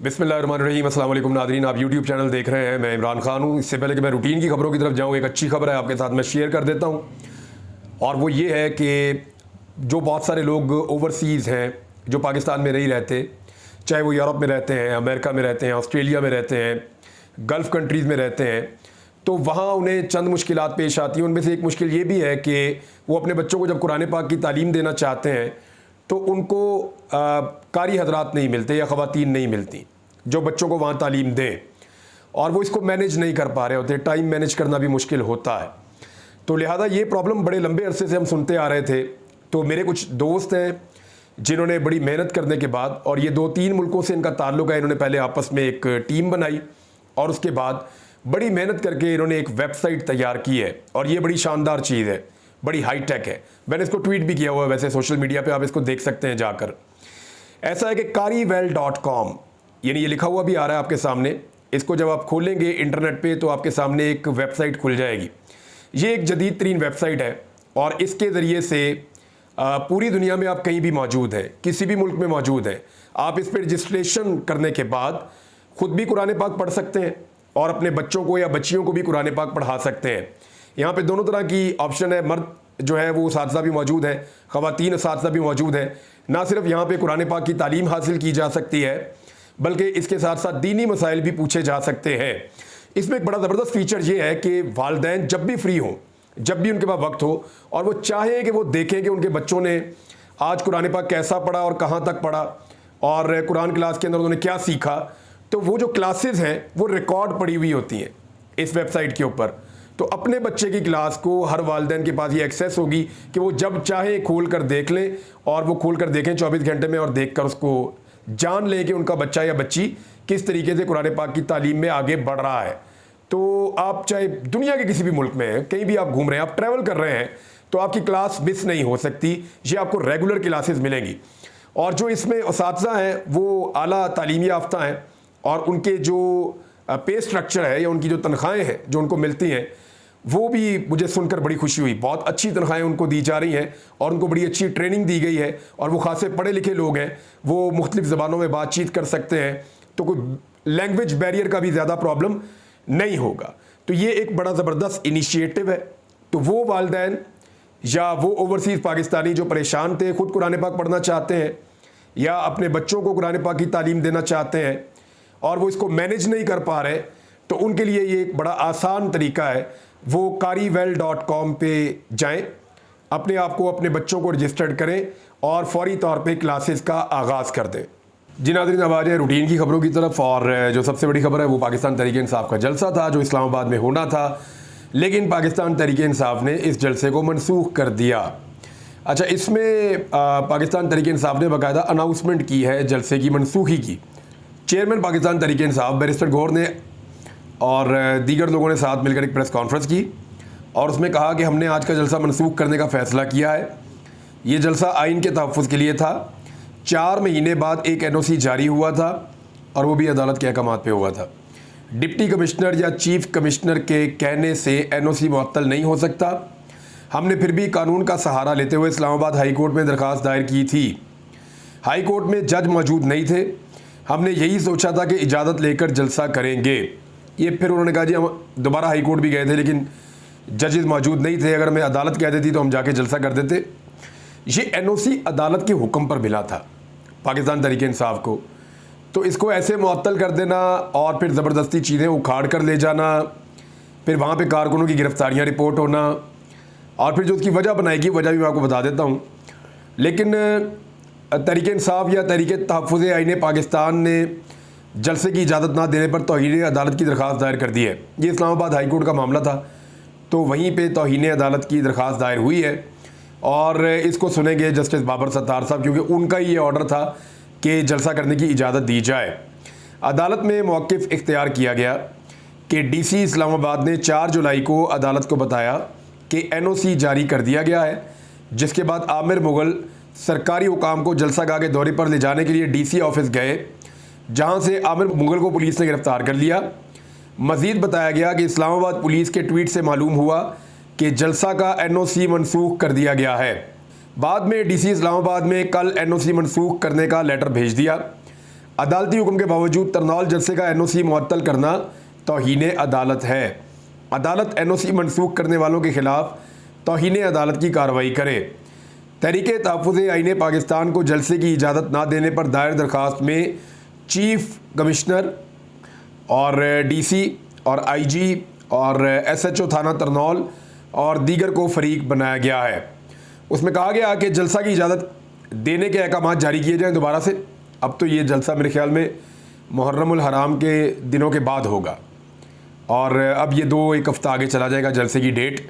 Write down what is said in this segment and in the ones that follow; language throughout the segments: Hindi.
बिस्मिल्लाहिर्रहमानिर्रहीम। अस्सलाम वालेकुम नादरीन, आप यूट्यूब चैनल देख रहे हैं। मैं इमरान खान हूँ। इससे पहले कि मैं रूटीन की खबरों की तरफ जाऊँ, एक अच्छी खबर है आपके साथ मैं शेयर कर देता हूँ। और वो ये है कि जो बहुत सारे लोग ओवरसीज़ हैं जो पाकिस्तान में नहीं रहते, चाहे वो यूरोप में रहते हैं, अमेरिका में रहते हैं, ऑस्ट्रेलिया में रहते हैं, गल्फ़ कंट्रीज़ में रहते हैं, तो वहाँ उन्हें चंद मुश्किलात पेश आती हैं। उनमें से एक मुश्किल ये भी है कि वो अपने बच्चों को जब कुरान पाक की तालीम देना चाहते हैं तो उनको कारी हजरात नहीं मिलते या ख़वातीन नहीं मिलती जो बच्चों को वहाँ तालीम दें, और वो इसको मैनेज नहीं कर पा रहे होते। टाइम मैनेज करना भी मुश्किल होता है। तो लिहाजा ये प्रॉब्लम बड़े लंबे अरसे से हम सुनते आ रहे थे। तो मेरे कुछ दोस्त हैं जिन्होंने बड़ी मेहनत करने के बाद, और ये 2-3 मुल्कों से इनका ताल्लुक़ है, इन्होंने पहले आपस में एक टीम बनाई और उसके बाद बड़ी मेहनत करके इन्होंने एक वेबसाइट तैयार की है। और ये बड़ी शानदार चीज़ है, बड़ी हाई टेक है। मैंने इसको ट्वीट भी किया हुआ है वैसे सोशल मीडिया पे, आप इसको देख सकते हैं जाकर। ऐसा है कि karivel.com, यानी ये लिखा हुआ भी आ रहा है आपके सामने। इसको जब आप खोलेंगे इंटरनेट पे तो आपके सामने एक वेबसाइट खुल जाएगी। ये एक जदीद तरीन वेबसाइट है और इसके ज़रिए से पूरी दुनिया में आप कहीं भी मौजूद हैं, किसी भी मुल्क में मौजूद हैं, आप इस पर रजिस्ट्रेशन करने के बाद ख़ुद भी कुरान पाक पढ़ सकते हैं और अपने बच्चों को या बच्चियों को भी कुरान पाक पढ़ा सकते हैं। यहाँ पे दोनों तरह की ऑप्शन है। मर्द जो है वो उस्ताद भी मौजूद है, ख़वातीन उस्ताद भी मौजूद है। ना सिर्फ यहाँ पे कुरान पाक की तालीम हासिल की जा सकती है, बल्कि इसके साथ साथ दीनी मसाइल भी पूछे जा सकते हैं। इसमें एक बड़ा ज़बरदस्त फीचर ये है कि वालिदैन जब भी फ्री हों, जब भी उनके पास वक्त हो और वो चाहें कि वो देखें कि उनके बच्चों ने आज कुरान पाक कैसा पढ़ा और कहाँ तक पढ़ा और कुरान क्लास के अंदर उन्होंने क्या सीखा, तो वो जो क्लासेस हैं वो रिकॉर्ड पड़ी हुई होती हैं इस वेबसाइट के ऊपर। तो अपने बच्चे की क्लास को हर वालिदैन के पास ये एक्सेस होगी कि वो जब चाहे खोल कर देख लें, और वो खोल कर देखें 24 घंटे में और देख कर उसको जान लें कि उनका बच्चा या बच्ची किस तरीके से कुरान पाक की तालीम में आगे बढ़ रहा है। तो आप चाहे दुनिया के किसी भी मुल्क में हैं, कहीं भी आप घूम रहे हैं, आप ट्रैवल कर रहे हैं, तो आपकी क्लास मिस नहीं हो सकती। ये आपको रेगुलर क्लासेस मिलेंगी। और जो इसमें उस्ताद हैं वो आला तालीमी याफ्ता हैं और उनके जो पे स्ट्रक्चर है या उनकी जो तनख्वाहें हैं जो उनको मिलती हैं, वो भी मुझे सुनकर बड़ी खुशी हुई। बहुत अच्छी तनख्वाहें उनको दी जा रही हैं और उनको बड़ी अच्छी ट्रेनिंग दी गई है और वो खासे पढ़े लिखे लोग हैं, वो मुख्तलिफ ज़बानों में बातचीत कर सकते हैं, तो कोई लैंग्वेज बैरियर का भी ज़्यादा प्रॉब्लम नहीं होगा। तो ये एक बड़ा ज़बरदस्त इनिशिएटिव है। तो वो वालिदैन या वो ओवरसीज़ पाकिस्तानी जो परेशान थे, ख़ुद कुरान पाक पढ़ना चाहते हैं या अपने बच्चों को कुरान पाक की तालीम देना चाहते हैं और वो इसको मैनेज नहीं कर पा रहे, तो उनके लिए ये एक बड़ा आसान तरीका है। वो karivel.com पे जाएं, अपने आप को अपने बच्चों को रजिस्टर्ड करें और फौरी तौर पे क्लासेस का आगाज़ कर दें। जी नाज़रीन, अब आ जाए रूटीन की खबरों की तरफ। और जो सबसे बड़ी खबर है वो पाकिस्तान तहरीक इंसाफ का जलसा था जो इस्लामाबाद में होना था, लेकिन पाकिस्तान तहरीक इंसाफ ने इस जलसे को मनसूख कर दिया। अच्छा, इसमें पाकिस्तान तहरीक इंसाफ ने बाकायदा अनाउंसमेंट की है जलसे की मनसूखी की। चेयरमैन पाकिस्तान तहरीक इंसाफ बैरिस्टर गौहर ने और दीगर लोगों ने साथ मिलकर एक प्रेस कॉन्फ्रेंस की और उसमें कहा कि हमने आज का जलसा मनसूख करने का फ़ैसला किया है। ये जलसा आइन के तहफ़्फ़ुज़ के लिए था। 4 महीने बाद एक NOC जारी हुआ था और वो भी अदालत के अहकामात पे हुआ था। डिप्टी कमिश्नर या चीफ़ कमिश्नर के कहने से NOC मुअत्तल नहीं हो सकता। हमने फिर भी कानून का सहारा लेते हुए इस्लामाबाद हाई कोर्ट में दरख्वास्त दायर की थी। हाई कोर्ट में जज मौजूद नहीं थे। हमने यही सोचा था कि इजाज़त लेकर जलसा करेंगे। ये फिर उन्होंने कहा जी हम दोबारा हाई कोर्ट भी गए थे लेकिन जजेस मौजूद नहीं थे, अगर मैं अदालत कह देती तो हम जाके जलसा कर देते। ये NOC अदालत के हुक्म पर मिला था पाकिस्तान तहरीक इंसाफ को, तो इसको ऐसे मुअत्तल कर देना और फिर ज़बरदस्ती चीज़ें उखाड़ कर ले जाना, फिर वहाँ पे कारकुनों की गिरफ्तारियाँ रिपोर्ट होना, और फिर जो उसकी वजह बनाएगी, वजह भी मैं आपको बता देता हूँ। लेकिन तहरीक इंसाफ या तहरीक तहफ़्फ़ुज़ आईन पाकिस्तान ने जलसे की इजाज़त ना देने पर तौहीन अदालत की दरख्वास्त दायर कर दी है। ये इस्लामाबाद हाई कोर्ट का मामला था, तो वहीं पे तौहीन अदालत की दरख्वास्त दायर हुई है और इसको सुनेंगे जस्टिस बाबर सत्तार साहब, क्योंकि उनका ही ये ऑर्डर था कि जलसा करने की इजाज़त दी जाए। अदालत में मौक़िफ़ इख्तियार किया गया कि DC इस्लामाबाद ने 4 जुलाई को अदालत को बताया कि NOC जारी कर दिया गया है, जिसके बाद आमिर मुग़ल सरकारी हुकाम को जलसागाह के दौरे पर ले जाने के लिए DC ऑफिस गए, जहां से आमिर मुग़ल को पुलिस ने गिरफ़्तार कर लिया। मज़ीद बताया गया कि इस्लामाबाद पुलिस के ट्वीट से मालूम हुआ कि जलसा का NOC मनसूख कर दिया गया है। बाद में DC इस्लामाबाद में कल NOC मनसूख करने का लेटर भेज दिया। अदालती हुक्म के बावजूद तरनौल जलसे का एनओसी मुअत्तल करना तौहीन अदालत है। अदालत एनओसी मनसूख करने वालों के खिलाफ तौहीन अदालत की कार्रवाई करे। तहरीक तहफ़्फ़ुज़ आईन पाकिस्तान को जलसे की इजाज़त ना देने पर दायर दरख्वास्त में चीफ कमिश्नर और डीसी और आईजी और एसएचओ थाना तरनौल और दीगर को फरीक बनाया गया है। उसमें कहा गया कि जलसा की इजाज़त देने के अहकाम जारी किए जाएँ दोबारा से। अब तो ये जलसा मेरे ख्याल में मुहर्रमुल हराम के दिनों के बाद होगा और अब ये एक हफ़्ता आगे चला जाएगा जलसे की डेट।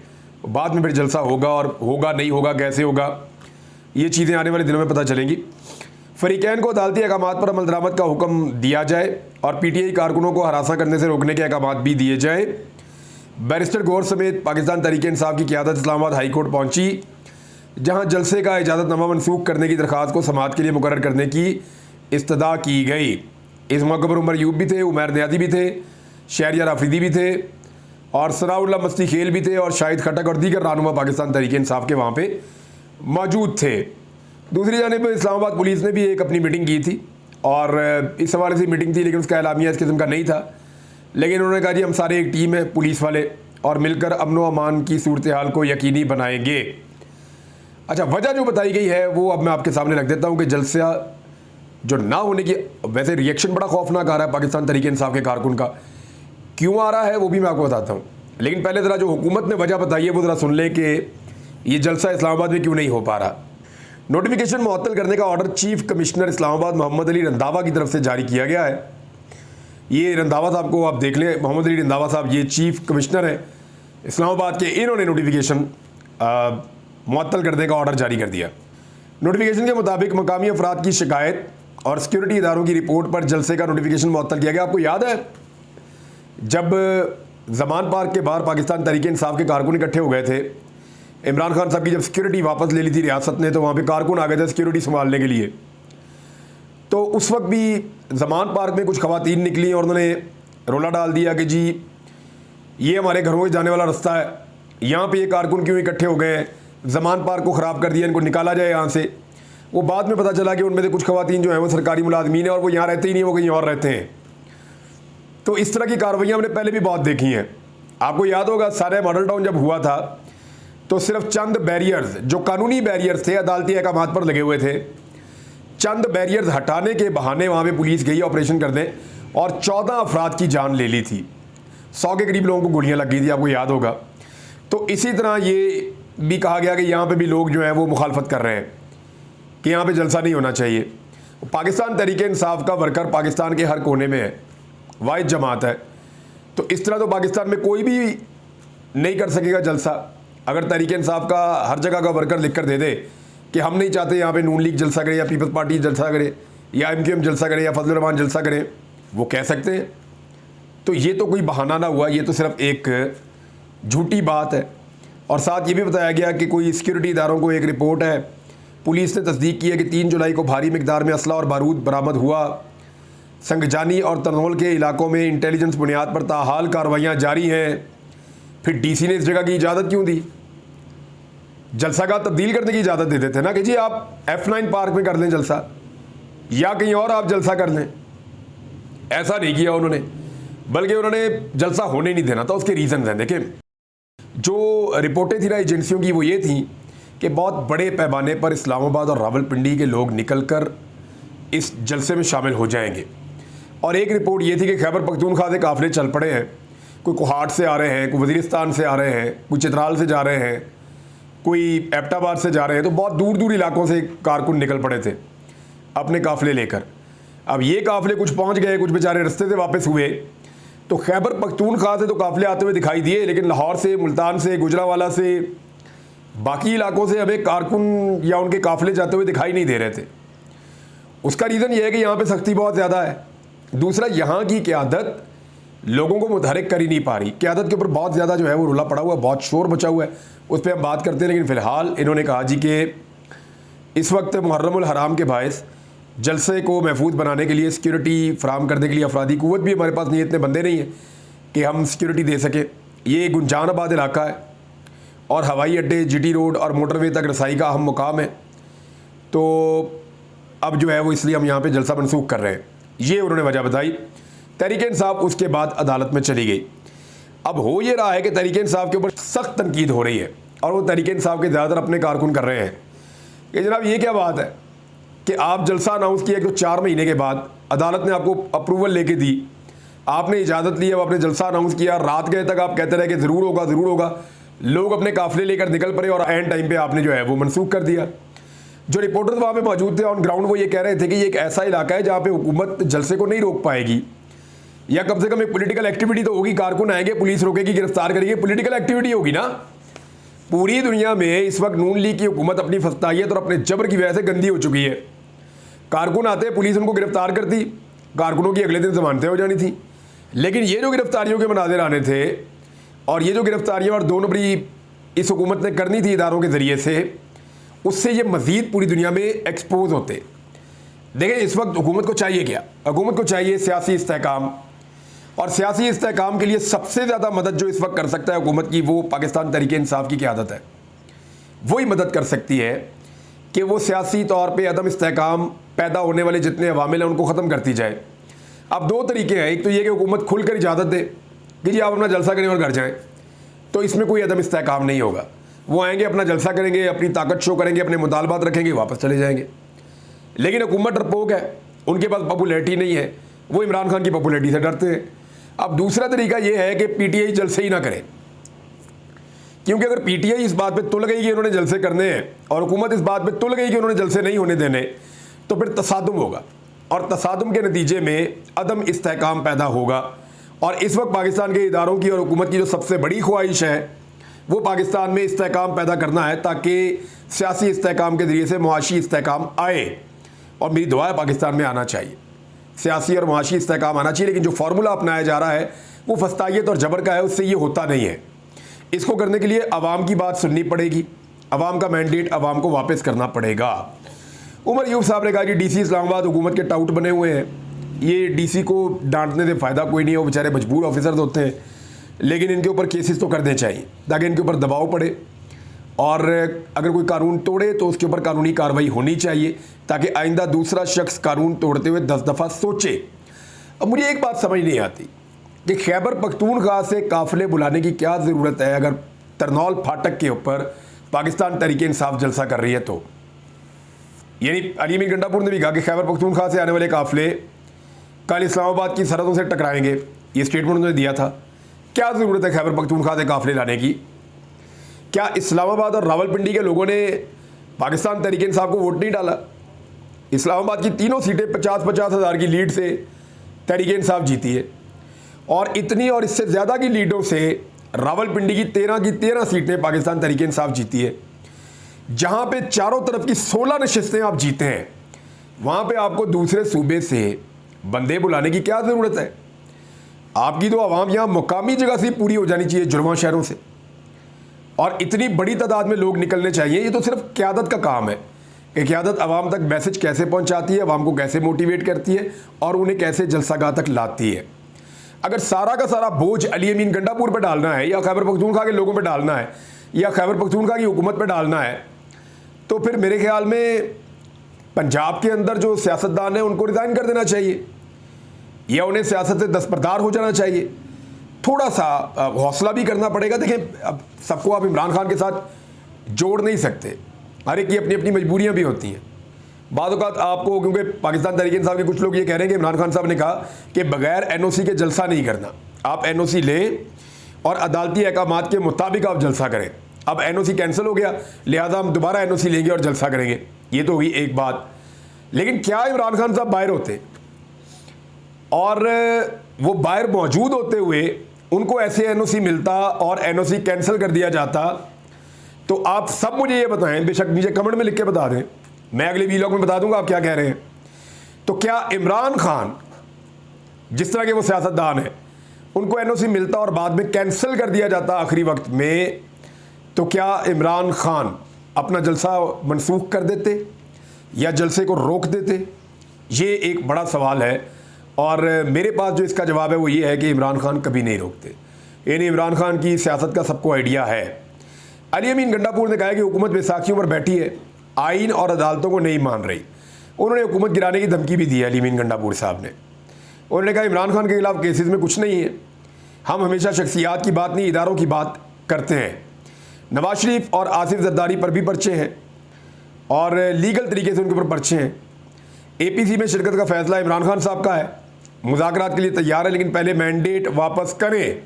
बाद में फिर जलसा होगा और होगा नहीं होगा कैसे होगा ये चीज़ें आने वाले दिनों में पता चलेंगी। फरीकैन को अदालती अहकामात पर अमल दरामद का हुक्म दिया जाए और पीटीआई कारकुनों को हरासा करने से रोकने के अहकामात भी दिए जाएँ। बैरिस्टर गौर समेत पाकिस्तान तहरीक इंसाफ की क़यादत इस्लामाबाद हाई कोर्ट पहुँची, जहाँ जलसे का इजाज़तनामा मनसूख करने की दरख्वास्त को समाअत के लिए मुकर्रर करने की इस्तदा की गई। इस मौके पर उमर यूब भी थे, उमैर नियाज़ी भी थे, शहरियार आफरीदी भी थे और सनाउल्लाह मस्ती खेल भी थे और शाहिद खटक और दीगर रहनुमा पाकिस्तान तहरीक इंसाफ के वहाँ पे मौजूद थे। दूसरी जानिब इस्लामाबाद पुलिस ने भी एक अपनी मीटिंग की थी और इस हवाले से मीटिंग थी, लेकिन उसका एलामिया इस किस्म का नहीं था। लेकिन उन्होंने कहा जी हम सारे एक टीम है पुलिस वाले और मिलकर अमन व अमान की सूरत हाल को यकीनी बनाएंगे। अच्छा, वजह जो बताई गई है वो अब मैं आपके सामने रख देता हूँ कि जलसा जो ना होने की, वैसे रिएक्शन बड़ा खौफनाक आ रहा है पाकिस्तान तहरीक इंसाफ के कारकुन का, क्यों आ रहा है वो भी मैं आपको बताता हूँ। लेकिन पहले ज़रा जो हुकूमत ने वजह बताई है वो ज़रा सुन लें कि ये जलसा इस्लामाबाद में क्यों नहीं हो पा रहा। नोटिफिकेशन मुअत्तल करने का order chief commissioner Islamabad Mohammad Ali Randhawa की तरफ से जारी किया गया है। ये रंधावा साहब को आप देख लें, मोहम्मद अली रंधावा साहब ये चीफ कमिश्नर हैं इस्लामाबाद के, इन्होंने नोटिफिकेशन मुअत्तल करने का ऑर्डर जारी कर दिया। नोटिफिकेशन के मुताबिक मकामी अफराद की शिकायत और सिक्योरिटी इदारों की रिपोर्ट पर जलसे का नोटिफिकेशन मुअत्तल किया गया। आपको याद है जब जमान पार्क के बाहर पाकिस्तान तहरीक इंसाफ के कारकुन इकट्ठे हो गए थे, इमरान खान साहब की जब सिक्योरिटी वापस ले ली थी रियासत ने, तो वहाँ पे कारकुन आ गए थे सिक्योरिटी संभालने के लिए। तो उस वक्त भी जमान पार्क में कुछ खवातीन निकली और उन्होंने रोला डाल दिया कि जी ये हमारे घरों में जाने वाला रास्ता है, यहाँ पे ये कारकुन क्यों इकट्ठे हो गए हैं, जमान पार्क को ख़राब कर दिया, इनको निकाला जाए यहाँ से। वो बाद में पता चला कि उनमें से कुछ खवातीन जो हैं वो सरकारी मुलाजमीन है और वो यहाँ रहते ही नहीं, वो कहीं और रहते हैं। तो इस तरह की कार्रवाइयाँ हमने पहले भी बहुत देखी हैं। आपको याद होगा सारे मॉडल टाउन जब हुआ था तो सिर्फ चंद बैरियर्स जो कानूनी बैरियर्स थे अदालती अहकामात पर लगे हुए थे, चंद बैरियर्स हटाने के बहाने वहाँ पे पुलिस गई ऑपरेशन करने और 14 अफराद की जान ले ली थी। 100 के करीब लोगों को गोलियाँ लग गई थी, आपको याद होगा। तो इसी तरह ये भी कहा गया कि यहाँ पे भी लोग जो हैं वो मुखालफत कर रहे हैं कि यहाँ पे जलसा नहीं होना चाहिए। पाकिस्तान तहरीक इंसाफ का वर्कर पाकिस्तान के हर कोने में है, वाहिद जमात है। तो इस तरह तो पाकिस्तान में कोई भी नहीं कर सकेगा जलसा। अगर तहरीक इंसाफ का हर जगह का वर्कर लिख कर दे दे कि हम नहीं चाहते यहाँ पे नून लीग जलसा करे या पीपल्स पार्टी जलसा करे या MQM जलसा करे या फजलुर रहमान जलसा करें, वो कह सकते हैं। तो ये तो कोई बहाना ना हुआ, ये तो सिर्फ एक झूठी बात है। और साथ ये भी बताया गया कि कोई सिक्योरिटी इदारों को एक रिपोर्ट है, पुलिस ने तस्दीक की है कि 3 जुलाई को भारी मिकदार में असला और बारूद बरामद हुआ। संगजानी और तरनौल के इलाकों में इंटेलिजेंस बुनियाद पर ताहाल कार्रवाइयाँ जारी हैं। फिर DC ने इस जगह की इजाज़त क्यों दी? जलसा का तब्दील करने की इजाज़त दे देते ना कि जी आप F9 पार्क में कर लें जलसा या कहीं और आप जलसा कर लें। ऐसा नहीं किया उन्होंने, बल्कि उन्होंने जलसा होने नहीं देना था। उसके रीज़न हैं, देखें जो रिपोर्टें थी ना एजेंसियों की वो ये थी कि बहुत बड़े पैमाने पर इस्लामाबाद और रावलपिंडी के लोग निकलकर इस जलसे में शामिल हो जाएंगे। और एक रिपोर्ट ये थी कि खैबर पख्तूनख्वा से काफ़िले चल पड़े हैं, कोई कोहाट से आ रहे हैं, कोई वज़ीरिस्तान से आ रहे हैं, कोई चित्राल से जा रहे हैं, कोई एबटाबाद से जा रहे हैं। तो बहुत दूर दूर इलाकों से कारकुन निकल पड़े थे अपने काफ़िले लेकर। अब ये काफ़िले कुछ पहुंच गए, कुछ बेचारे रास्ते से वापस हुए। तो खैबर पख्तूनख्वा से तो काफ़िले आते हुए दिखाई दिए, लेकिन लाहौर से, मुल्तान से, गुजरावाला से, बाकी इलाकों से हमें कारकुन या उनके काफ़िले जाते हुए दिखाई नहीं दे रहे थे। उसका रीज़न ये है कि यहाँ पे सख्ती बहुत ज़्यादा है। दूसरा, यहाँ की क़यादत लोगों को मुतहरिक कर ही नहीं पा रही। क़यादत के ऊपर बहुत ज़्यादा जो है वो रुला पड़ा हुआ है, बहुत शोर मचा हुआ है, उस पर हम बात करते हैं। लेकिन फ़िलहाल इन्होंने कहा जी कि इस वक्त मुहर्रमुल हराम के बायस जलसे को महफूज बनाने के लिए, सिक्योरिटी फ़राहम करने के लिए अफरादी क़ुव्वत भी हमारे पास नहीं, इतने बंदे नहीं हैं कि हम सिक्योरिटी दे सकें। ये गुंजानाबाद इलाका है और हवाई अड्डे, GT रोड और मोटरवे तक रसाई का अहम मुकाम है। तो अब जो है वो इसलिए हम यहाँ पे जलसा मनसूख कर रहे हैं। ये उन्होंने वजह बताई। तहरीक इंसाफ उसके बाद अदालत में चली गई। अब हो ये रहा है कि तहरीक इंसाफ के ऊपर सख्त तनकीद हो रही है और वो तहरीक इंसाफ के ज़्यादातर अपने कारकुन कर रहे हैं कि जनाब ये क्या बात है कि आप जलसा अनाउंस किया तो 4 महीने के बाद अदालत ने आपको अप्रूवल लेके दी, आपने इजाज़त ली, अब आपने जलसा अनाउंस किया, रात गए तक आप कहते रहे कि ज़रूर होगा ज़रूर होगा, लोग अपने काफिले लेकर निकल पड़े और एंड टाइम पे आपने जो है वो मनसूख कर दिया। जो रिपोर्टर्स वहाँ पे मौजूद थे ऑन ग्राउंड वो ये कह रहे थे कि ये एक ऐसा इलाका है जहाँ पे हुकूमत जलसे को नहीं रोक पाएगी, या कम से कम एक पॉलिटिकल एक्टिविटी तो होगी, कारकुन आएंगे, पुलिस रोकेगी, गिरफ्तार करेगी, पॉलिटिकल एक्टिविटी होगी ना। पूरी दुनिया में इस वक्त नून लीग की हुकूमत अपनी फस्तायत और अपने जबर की वजह से गंदी हो चुकी है। कारकुन आते, पुलिस उनको गिरफ्तार करती, कारकुनों की अगले दिन जमानतें हो जानी थी। लेकिन ये जो गिरफ्तारियों के मनाज़िर आने थे और ये जो गिरफ्तारियाँ और 2 नंबरी इस हुकूमत ने करनी थी इदारों के ज़रिए से, उससे ये मज़ीद पूरी दुनिया में एक्सपोज होते। देखें इस वक्त हुकूमत को चाहिए क्या? हुकूमत को चाहिए सियासी इस्तेहकाम, और सियासी इस्तेहकाम के लिए सबसे ज़्यादा मदद जो इस वक्त कर सकता है हुकूमत की, वो पाकिस्तान तहरीक इंसाफ की क़यादत है। वही मदद कर सकती है कि वो सियासी तौर पे अदम इस्तेहकाम पैदा होने वाले जितने अवामिल हैं उनको ख़त्म करती जाए। अब 2 तरीके हैं, एक तो ये कि हुकूमत खुलकर इजाज़त दे कि जी आप अपना जलसा करें और घर जाएँ, तो इसमें कोई अदम इस्तेहकाम नहीं होगा। वो आएंगे, अपना जलसा करेंगे, अपनी ताकत शो करेंगे, अपने मुतालबात रखेंगे, वापस चले जाएंगे। लेकिन हुकूमत डरपोक है, उनके पास पॉपुलैरिटी नहीं है, वो इमरान खान की पॉपुलैरिटी से डरते हैं। अब दूसरा तरीका ये है कि पीटीआई जलसे ही ना करे, क्योंकि अगर पीटीआई इस बात पे तुल गई कि उन्होंने जलसे करने हैं और हुकूमत इस बात पे तुल गई कि उन्होंने जलसे नहीं होने देने, तो फिर तसादुम होगा और तसादुम के नतीजे में अदम इस्तेहकाम पैदा होगा। और इस वक्त पाकिस्तान के इदारों की और हुकूमत की जो सबसे बड़ी ख्वाहिश है वो पाकिस्तान में इस्तेहकाम पैदा करना है, ताकि सियासी इस्तेहकाम के ज़रिए से मुआशी इस्तेहकाम आए। और मेरी दुआ है पाकिस्तान में आना चाहिए, सियासी और मुआशी इस्तेहकाम आना चाहिए। लेकिन जो फार्मूला अपनाया जा रहा है वो फस्तायत और जबर का है, उससे ये होता नहीं है। इसको करने के लिए अवाम की बात सुननी पड़ेगी, अवाम का मैंडेट अवाम को वापस करना पड़ेगा। उमर यूब साहब ने कहा कि डीसी इस्लामाबाद हुकूमत के टाउट बने हुए हैं, ये डीसी को डांटने से फ़ायदा कोई नहीं है, वो बेचारे मजबूर ऑफिसर होते हैं, लेकिन इनके ऊपर केसेस तो करने चाहिए ताकि इनके ऊपर दबाव पड़े, और अगर कोई कानून तोड़े तो उसके ऊपर कानूनी कार्रवाई होनी चाहिए ताकि आइंदा दूसरा शख्स कानून तोड़ते हुए 10 दफ़ा सोचे। अब मुझे एक बात समझ नहीं आती कि खैबर पख्तूनख्वा से काफ़िले बुलाने की क्या ज़रूरत है अगर तरनौल फाटक के ऊपर पाकिस्तान तहरीक इंसाफ जलसा कर रही है। तो यानी अली अमीन गंडापुर ने भी कहा कि खैबर पख्तूनख्वा से आने वाले काफ़िले कल इस्लामाबाद की सरहदों से टकराएंगे, ये स्टेटमेंट उन्होंने दिया था। क्या ज़रूरत है खैबर पख्तूनख्वा से काफ़िले लाने की? क्या इस्लामाबाद और रावलपिंडी के लोगों ने पाकिस्तान तहरीक इंसाफ को वोट नहीं डाला? इस्लामाबाद की तीनों सीटें 50-50 हज़ार की लीड से तहरीक इंसाफ जीती है, और इतनी और इससे ज़्यादा की लीडों से रावलपिंडी की 13 सीटें पाकिस्तान तहरीक इंसाफ जीती है। जहाँ पे चारों तरफ की 16 नशिस्तें आप जीते हैं, वहाँ पे आपको दूसरे सूबे से बंदे बुलाने की क्या ज़रूरत है? आपकी तो आवाम यहाँ मुकामी जगह से पूरी हो जानी चाहिए, जुड़वा शहरों से, और इतनी बड़ी तादाद में लोग निकलने चाहिए। ये तो सिर्फ क़यादत का काम है कि क़यादत आवाम तक मैसेज कैसे पहुँचाती है, आवाम को कैसे मोटिवेट करती है और उन्हें कैसे जलसागाह तक लाती है। अगर सारा का सारा बोझ अली अमीन गंडापुर पर डालना है या खैबर पख्तूनख्वा के लोगों पर डालना है या खैबर पख्तूनख्वा की हुकूमत पर डालना है, तो फिर मेरे ख्याल में पंजाब के अंदर जो सियासतदान है उनको रिज़ाइन कर देना चाहिए या उन्हें सियासत से दस्तबरदार हो जाना चाहिए। थोड़ा सा हौसला भी करना पड़ेगा। देखें, अब सबको आप इमरान खान के साथ जोड़ नहीं सकते, हर एक की अपनी अपनी मजबूरियां भी होती हैं। बाद औक़ात आपको, क्योंकि पाकिस्तान तहरीक इंसाफ के कुछ लोग ये कह रहे हैं कि इमरान खान साहब ने कहा कि बगैर NOC के जलसा नहीं करना, आप NOC लें और अदालती अहकामात के मुताबिक आप जलसा करें। अब NOC कैंसिल हो गया, लिहाजा हम दोबारा NOC लेंगे और जलसा करेंगे। ये तो हुई एक बात। लेकिन क्या इमरान खान साहब बाहर होते और वो बाहर मौजूद होते हुए उनको ऐसे NOC मिलता और NOC कैंसिल कर दिया जाता, तो आप सब मुझे ये बताएं, बेशक नीचे कमेंट में लिख के बता दें, मैं अगले वीलॉग में बता दूंगा आप क्या कह रहे हैं। तो क्या इमरान खान जिस तरह के वो सियासतदान हैं उनको NOC मिलता और बाद में कैंसिल कर दिया जाता आखिरी वक्त में, तो क्या इमरान खान अपना जलसा मनसूख कर देते या जलसे को रोक देते? ये एक बड़ा सवाल है और मेरे पास जो इसका जवाब है वो ये है कि इमरान खान कभी नहीं रोकते। यानी इमरान खान की सियासत का सबको आइडिया है। अली अमीन गंडापुर ने कहा कि हुकूमत बैसाखियों पर बैठी है, आइन और अदालतों को नहीं मान रही। उन्होंने हुकूमत गिराने की धमकी भी दी है अली अमीन गंडापुर साहब ने। उन्होंने कहा इमरान खान के खिलाफ केसेस में कुछ नहीं है, हम हमेशा शख्सियात की बात नहीं इदारों की बात करते हैं। नवाज शरीफ और आसिफ जरदारी पर भी पर्चे हैं और लीगल तरीके से उनके ऊपर पर्चे हैं। APC में शिरकत का फैसला इमरान खान साहब का है, मुज़ाकरात के लिए तैयार है, लेकिन पहले मैंडेट वापस करें।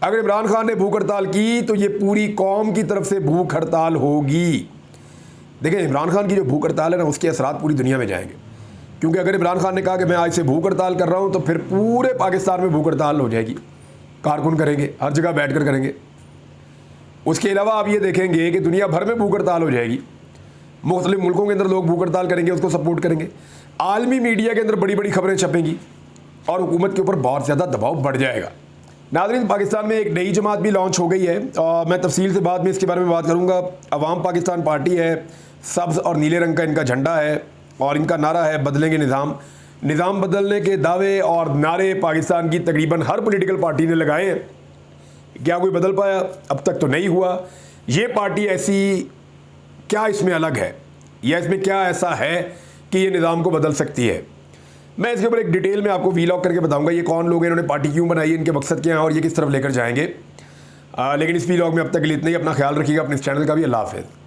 अगर इमरान खान ने भूख हड़ताल की तो ये पूरी कौम की तरफ से भूख हड़ताल होगी। देखिए, इमरान खान की जो भूख हड़ताल है ना, उसके असरात पूरी दुनिया में जाएंगे, क्योंकि अगर इमरान खान ने कहा कि मैं आज से भूख हड़ताल कर रहा हूँ तो फिर पूरे पाकिस्तान में भूख हड़ताल हो जाएगी, कारकुन करेंगे, हर जगह बैठ कर करेंगे। उसके अलावा आप ये देखेंगे कि दुनिया भर में भूख हड़ताल हो जाएगी, मुख्तलिफ मुल्कों के अंदर लोग भूख हड़ताल करेंगे, उसको सपोर्ट करेंगे, आलमी मीडिया के अंदर बड़ी बड़ी खबरें छपेंगी और हुकूमत के ऊपर बहुत ज़्यादा दबाव बढ़ जाएगा। नाज़रीन, पाकिस्तान में एक नई जमात भी लॉन्च हो गई है और मैं तफसील से बाद में इसके बारे में बात करूँगा। अवाम पाकिस्तान पार्टी है, सब्ज़ और नीले रंग का इनका झंडा है और इनका नारा है बदलेंगे निज़ाम। निज़ाम बदलने के दावे और नारे पाकिस्तान की तकरीबन हर पॉलिटिकल पार्टी ने लगाए हैं। क्या कोई बदल पाया? अब तक तो नहीं हुआ। ये पार्टी ऐसी क्या इसमें अलग है या इसमें क्या ऐसा है कि ये निज़ाम को बदल सकती है? मैं इसके ऊपर एक डिटेल में आपको वीलॉग करके बताऊंगा ये कौन लोग हैं, इन्होंने पार्टी क्यों बनाई है, इनके मकसद क्या है और ये किस तरफ लेकर जाएंगे। लेकिन इस वीलॉग में अब तक के लिए इतना ही। अपना ख्याल रखिएगा, अपने इस चैनल का भी। अल्लाह हाफ़िज़।